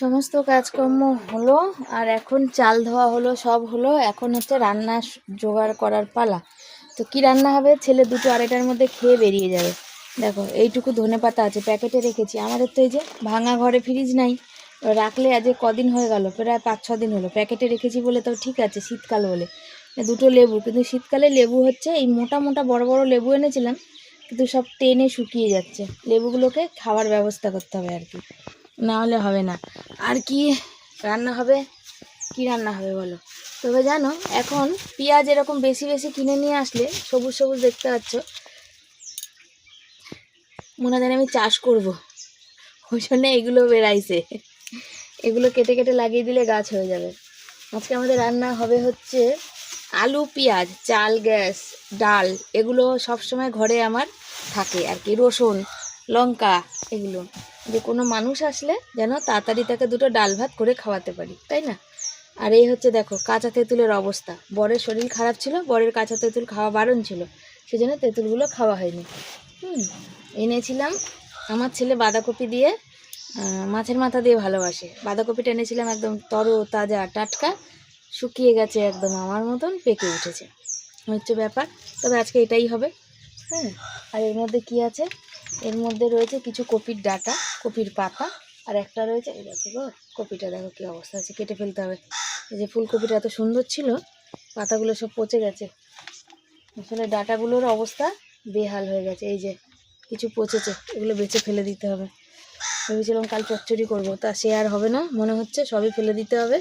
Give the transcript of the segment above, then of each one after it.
সমস্ত কাজকর্ম হলো আর এখন চাল ধোয়া হলো, সব হলো। এখন হচ্ছে রান্না জোগাড় করার পালা। তো কি রান্না হবে, ছেলে দুটো আড়াইটার মধ্যে খেয়ে বেরিয়ে যাবে। দেখো এইটুকু ধনেপাতা আছে, প্যাকেটে রেখেছি। আমাদের তো এই যে ভাঙা ঘরে ফ্রিজ নাই, রাখলে আজ কদিন হয়ে গেল, প্রায় 5-6 দিন হলো। প্যাকেটে রেখেছি বলে তো ঠিক আছে, শীতকাল বলে। দুটো লেবু, কিন্তু শীতকালে লেবু হচ্ছে এই মোটা মোটা বড় বড় লেবু এনেছিলাম, কিন্তু সব টেনে শুকিয়ে যাচ্ছে। লেবুগুলোকে খাওয়ার ব্যবস্থা করতে হবে আর কি, না হলে হবে না। আর কি রান্না হবে, কি রান্না হবে বলো? তবে জানো, এখন পেঁয়াজ এরকম বেশি বেশি কিনে নিয়ে আসলে সবুজ সবুজ দেখতে পাচ্ছ, মনে হয় আমি চাষ করব, ওই জন্য এগুলো বেড়াইছে। এগুলো কেটে কেটে লাগিয়ে দিলে গাছ হয়ে যাবে। আজকে আমাদের রান্না হবে হচ্ছে আলু, পেঁয়াজ, চাল, গ্যাস, ডাল। এগুলো সবসময় ঘরে আমার থাকে আর কি, রসুন, লঙ্কা, এগুলো যে কোনো মানুষ আসলে যেন তাড়াতাড়ি তাকে দুটো ডাল ভাত করে খাওয়াতে পারি, তাই না? আর এই হচ্ছে দেখো কাঁচা তেঁতুলের অবস্থা। বরের শরীর খারাপ ছিল, বরের কাঁচা তেঁতুল খাওয়া বারণ ছিল, সেজন্য তেঁতুলগুলো খাওয়া হয়নি। এনেছিলাম, আমার ছেলে বাঁধাকপি দিয়ে মাছের মাথা দিয়ে ভালোবাসে। বাঁধাকপিটা এনেছিলাম একদম তরো তাজা টাটকা, শুকিয়ে গেছে একদম আমার মতন, পেকে উঠেছে, হচ্ছে ব্যাপার। তবে আজকে এটাই হবে। হ্যাঁ, আর এর মধ্যে কি আছে, এর মধ্যে রয়েছে কিছু কপির ডাঁটা, কপির পাতা, আর একটা রয়েছে এই দেখো গো, কপিটা দেখো কী অবস্থা আছে, কেটে ফেলতে হবে। এই যে ফুলকপিটা এত সুন্দর ছিল, পাতাগুলো সব পচে গেছে, আসলে ডাঁটাগুলোর অবস্থা বেহাল হয়ে গেছে। এই যে কিছু পচেছে, এগুলো বেছে ফেলে দিতে হবে। ভেবেছিলাম কাল চচ্চড়ি করবো, তা সে আর হবে না মনে হচ্ছে, সবই ফেলে দিতে হবে,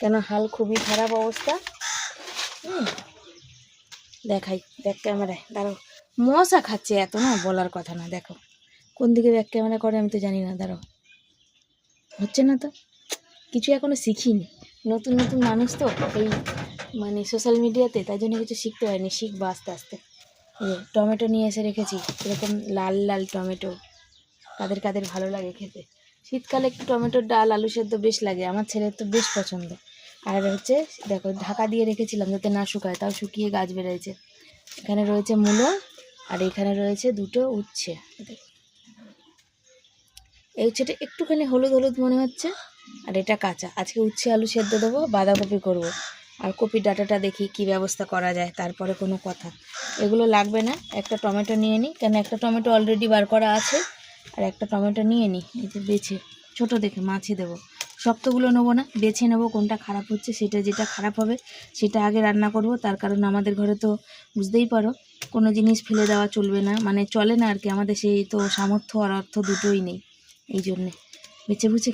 কেন হাল খুবই খারাপ অবস্থা। দেখাই ব্যাক ক্যামেরায়, দাঁড়াও। মশা খাচ্ছে এত, না বলার কথা না। দেখো কোন দিকে ব্যাক ক্যামেরা করে আমি তো জানি না, দাঁড়াও। হচ্ছে না তো, কিছু এখনো শিখিনি, নতুন নতুন মানুষ তো এই মানে সোশ্যাল মিডিয়াতে, তাই জন্য কিছু শিখতে পারিনি, শিখবো আস্তে আস্তে। টমেটো নিয়ে এসে রেখেছি, এরকম লাল লাল টমেটো, কাদের কাদের ভালো লাগে খেতে। শীতকালে একটু টমেটোর ডাল আলু সেদ্ধ বেশ লাগে, আমার ছেলের তো বেশ পছন্দ। আর হচ্ছে দেখো ঢাকা দিয়ে রেখেছিলাম যাতে না শুকায়, তাও শুকিয়ে গাছ বেড়েছে। এখানে রয়েছে মূলো, আর এখানে রয়েছে দুটো উচ্ছে। এই উচ্ছেটা একটুখানি হলুদ হলুদ মনে হচ্ছে, আর এটা কাঁচা। আজকে উচ্ছে আলু সেদ্ধ দেবো, বাঁধাকপি করব, আর কপির ডাঁটাটা দেখি কি ব্যবস্থা করা যায়, তারপরে কোনো কথা। এগুলো লাগবে না, একটা টমেটো নিয়ে নিই, কেন একটা টমেটো অলরেডি বার করা আছে, আর একটা টমেটো নিয়ে নিই, এই যে বেছে ছোটো দেখে মাছি দেবো, শক্তগুলো নেবো না, বেছে নেবো কোনটা খারাপ হচ্ছে, সেটা যেটা খারাপ হবে সেটা আগে রান্না করব। তার কারণ আমাদের ঘরে তো বুঝতেই পারো, কোনো জিনিস ফেলে দেওয়া চলবে না, মানে চলে না আর কি, আমাদের সেই তো সামর্থ্য আর অর্থ দুটোই নেই, এই জন্যে বেছে বুঝে